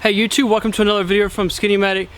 Hey YouTube, welcome to another video from SkinnyMedic.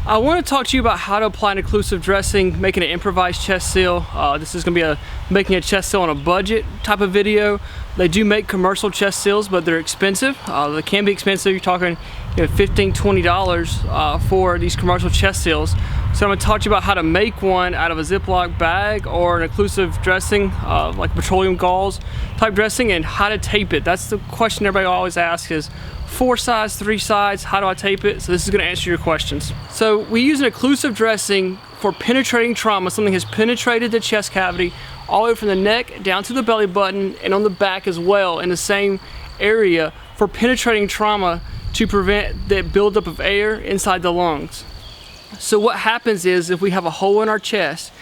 I want to talk to you about how to apply an occlusive dressing, making an improvised chest seal. This is going to be making a chest seal on a budget type of video. They do make commercial chest seals, but they're expensive. They can be expensive. You're talking $15, $20 for these commercial chest seals. So I'm going to talk to you about how to make one out of a Ziploc bag or an occlusive dressing, like petroleum gauze type dressing, and how to tape it. That's the question everybody always asks is, 4 sides, 3 sides, how do I tape it? So this is going to answer your questions. So we use an occlusive dressing for penetrating trauma. Something has penetrated the chest cavity all the way from the neck down to the belly button and on the back as well in the same area for penetrating trauma to prevent the buildup of air inside the lungs. So what happens is if we have a hole in our chest,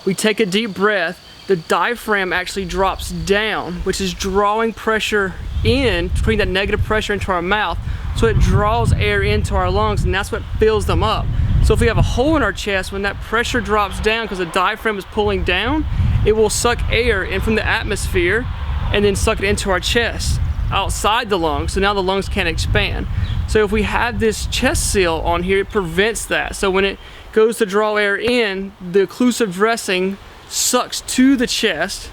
we take a deep breath, the diaphragm actually drops down, which is drawing pressure in, putting that negative pressure into our mouth, so it draws air into our lungs, and that's what fills them up. So if we have a hole in our chest, when that pressure drops down because the diaphragm is pulling down, it will suck air in from the atmosphere and then suck it into our chest outside the lungs, so now the lungs can't expand. So if we have this chest seal on here, it prevents that. So when it goes to draw air in, the occlusive dressing sucks to the chest,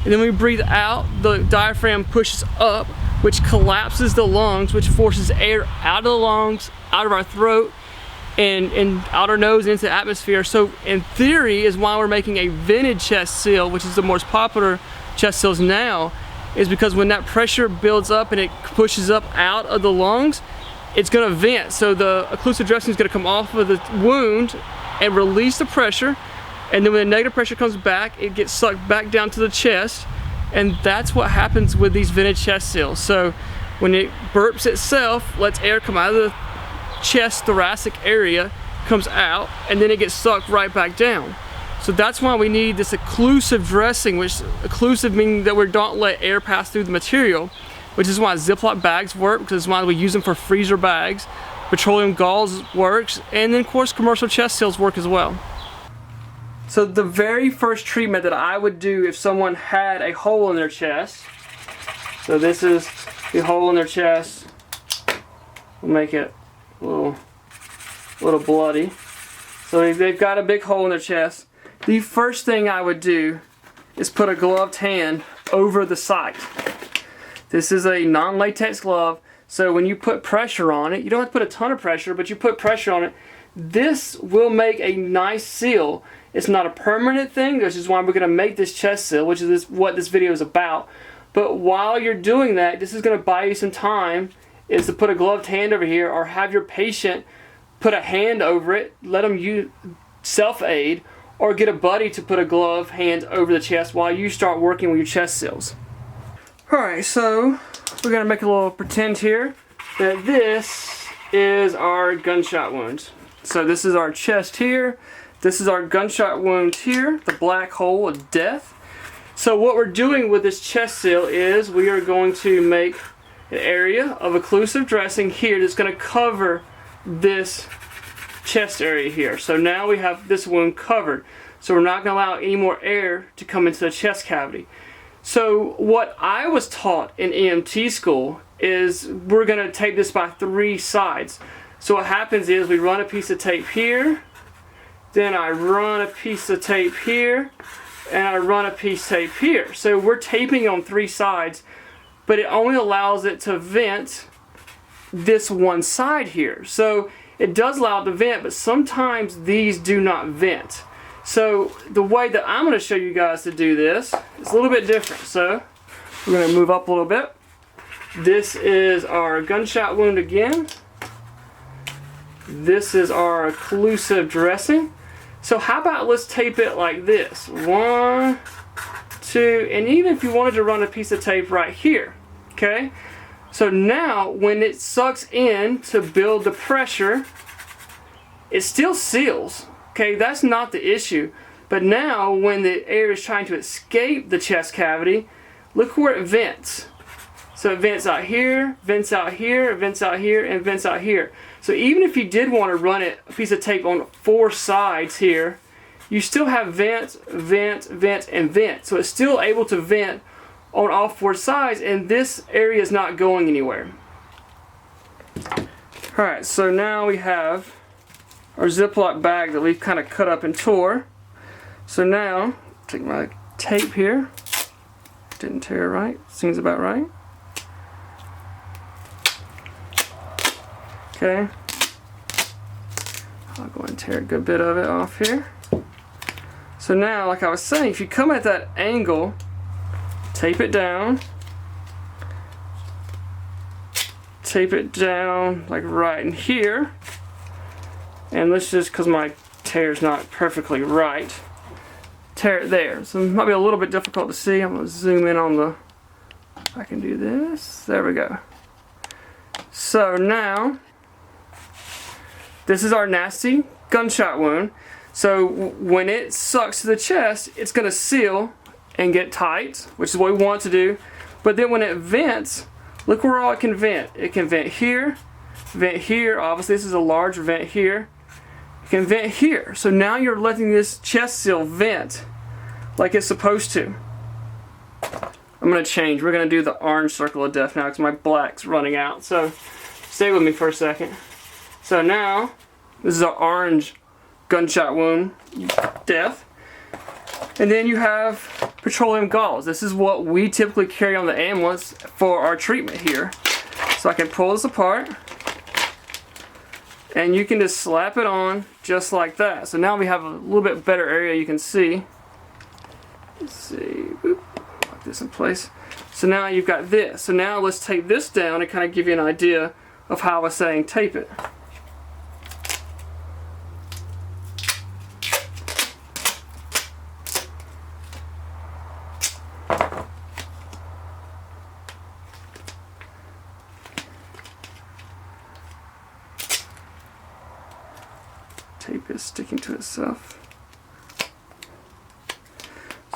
and then we breathe out, the diaphragm pushes up, which collapses the lungs, which forces air out of the lungs, out of our throat, and out our nose into the atmosphere. So in theory is why we're making a vented chest seal, which is the most popular chest seals now, is because when that pressure builds up and it pushes up out of the lungs, it's going to vent. So the occlusive dressing is going to come off of the wound and release the pressure, and then when the negative pressure comes back, it gets sucked back down to the chest, and that's what happens with these vented chest seals. So when it burps itself, lets air come out of the chest thoracic area, comes out, and then it gets sucked right back down. So that's why we need this occlusive dressing, which occlusive meaning that we don't let air pass through the material, which is why Ziploc bags work, because it's why we use them for freezer bags. Petroleum gauze works, and then of course commercial chest seals work as well. So the very first treatment that I would do if someone had a hole in their chest, so this is the hole in their chest, we'll make it a little bloody. So they've got a big hole in their chest. The first thing I would do is put a gloved hand over the site. This is a non-latex glove, so when you put pressure on it, you don't have to put a ton of pressure, but you put pressure on it, this will make a nice seal. It's not a permanent thing, which is why we're going to make this chest seal, which is what this video is about. But while you're doing that, this is going to buy you some time, is to put a gloved hand over here, or have your patient put a hand over it, let them use self-aid, or get a buddy to put a glove hand over the chest while you start working with your chest seals. Alright, so we're going to make a little pretend here that this is our gunshot wound. So this is our chest here. This is our gunshot wound here, the black hole of death. So what we're doing with this chest seal is we are going to make an area of occlusive dressing here that's going to cover this chest area here. So now we have this wound covered. So we're not going to allow any more air to come into the chest cavity. So what I was taught in EMT school is we're going to tape this by 3 sides. So what happens is we run a piece of tape here, then I run a piece of tape here, and I run a piece of tape here. So we're taping on 3 sides, but it only allows it to vent this one side here. So it does allow it to vent, but sometimes these do not vent. So the way that I'm going to show you guys to do this is a little bit different. So we're going to move up a little bit. This is our gunshot wound again. This is our occlusive dressing. So how about let's tape it like this. 1, 2, and even if you wanted to run a piece of tape right here. Okay? So now when it sucks in to build the pressure, it still seals. Okay, that's not the issue. But now when the air is trying to escape the chest cavity, look where it vents. So it vents out here, vents out here, vents out here, and vents out here. So even if you did want to run it, a piece of tape on 4 sides here, you still have vent, vent, vent, and vent. So it's still able to vent on all 4 sides, and this area is not going anywhere. Alright, so now we have our Ziploc bag that we've kind of cut up and tore. So now, take my tape here. Didn't tear it right. Seems about right. Okay. I'll go and tear a good bit of it off here. So now, like I was saying, if you come at that angle, tape it down. Tape it down like right in here. And let's just, because my tear's not perfectly right, tear it there. So it might be a little bit difficult to see. I'm going to zoom in on the, I can do this. There we go. So now, this is our nasty gunshot wound. So when it sucks to the chest, it's going to seal and get tight, which is what we want to do. But then when it vents, look where all it can vent. It can vent here, obviously this is a large vent here. It can vent here. So now you're letting this chest seal vent like it's supposed to. I'm going to change. We're going to do the orange circle of death now because my black's running out. So stay with me for a second. So now, this is an orange gunshot wound death. And then you have petroleum gauze. This is what we typically carry on the ambulance for our treatment here. So I can pull this apart, and you can just slap it on just like that. So now we have a little bit better area you can see. Let's see, boop, lock this in place. So now you've got this. So now let's tape this down and kind of give you an idea of how I was saying tape it. Tape is sticking to itself.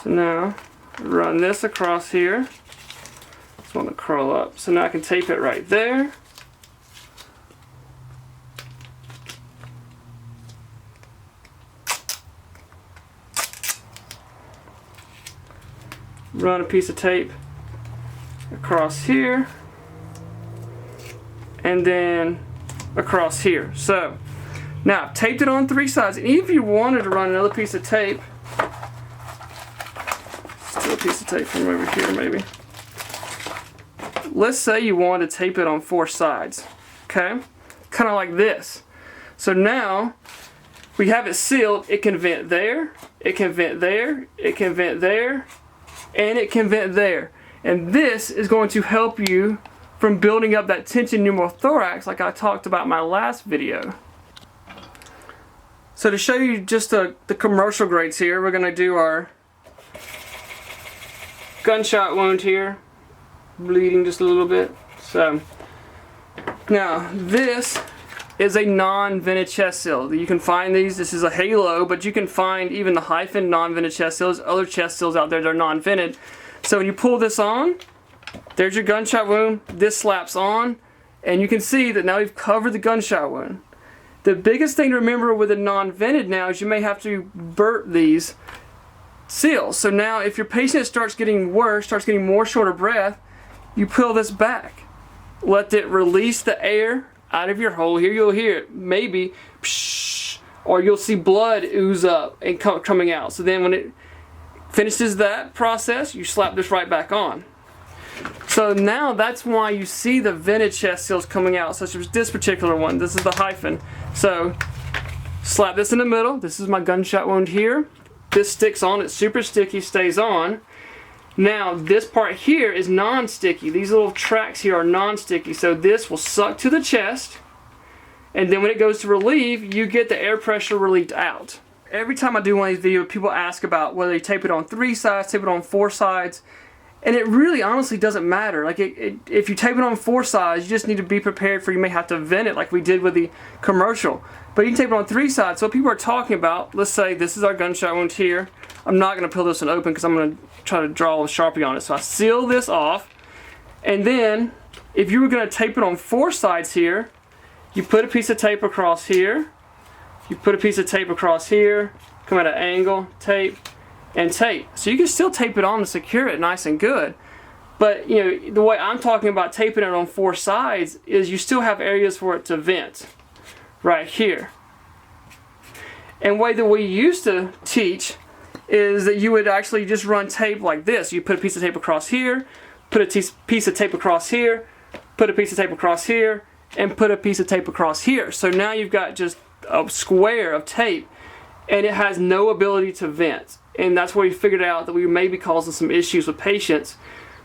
So now, run this across here. Just want to curl up. So now I can tape it right there. Run a piece of tape across here. And then across here. So, now, I've taped it on 3 sides, and even if you wanted to run another piece of tape, still a piece of tape from over here maybe. Let's say you want to tape it on 4 sides, okay? Kind of like this. So now, we have it sealed. It can vent there, it can vent there, it can vent there, and it can vent there. And this is going to help you from building up that tension pneumothorax like I talked about in my last video. So to show you just the commercial grades here, we're going to do our gunshot wound here, bleeding just a little bit. So now this is a non-vented chest seal. You can find these. This is a halo, but you can find even the hyphen non-vented chest seals, other chest seals out there that are non-vented. So when you pull this on, there's your gunshot wound. This slaps on, and you can see that now we've covered the gunshot wound. The biggest thing to remember with a non-vented now is you may have to burp these seals. So now if your patient starts getting worse, starts getting more short of breath, you pull this back. Let it release the air out of your hole. Here you'll hear it, maybe, psh, or you'll see blood ooze up and coming out. So then when it finishes that process, you slap this right back on. So now that's why you see the vented chest seals coming out, such as this particular one. This is the hyphen. So slap this in the middle. This is my gunshot wound here. This sticks on. It's super sticky, stays on. Now this part here is non-sticky. These little tracks here are non-sticky. So this will suck to the chest, and then when it goes to relieve, you get the air pressure relieved out. Every time I do one of these videos, people ask about whether you tape it on 3 sides, tape it on 4 sides. And it really honestly doesn't matter. Like if you tape it on 4 sides, you just need to be prepared for you may have to vent it like we did with the commercial. But you can tape it on 3 sides. So what people are talking about, let's say this is our gunshot wound here. I'm not going to peel this one open because I'm going to try to draw a Sharpie on it. So I seal this off. And then if you were going to tape it on 4 sides here, you put a piece of tape across here. You put a piece of tape across here. Come at an angle, tape, and tape. So you can still tape it on to secure it nice and good. But you know, the way I'm talking about taping it on 4 sides is you still have areas for it to vent right here. And the way that we used to teach is that you would actually just run tape like this. You put a piece of tape across here, put a piece of tape across here, put a piece of tape across here, and put a piece of tape across here. So now you've got just a square of tape, and it has no ability to vent. And that's where we figured out that we may be causing some issues with patients,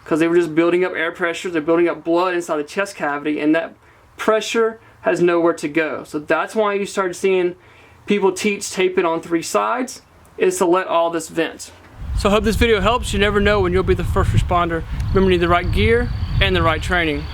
because they were just building up air pressure, they're building up blood inside the chest cavity, and that pressure has nowhere to go. So that's why you started seeing people teach tape it on 3 sides, is to let all this vent. So I hope this video helps. You never know when you'll be the first responder. Remember, you need the right gear and the right training.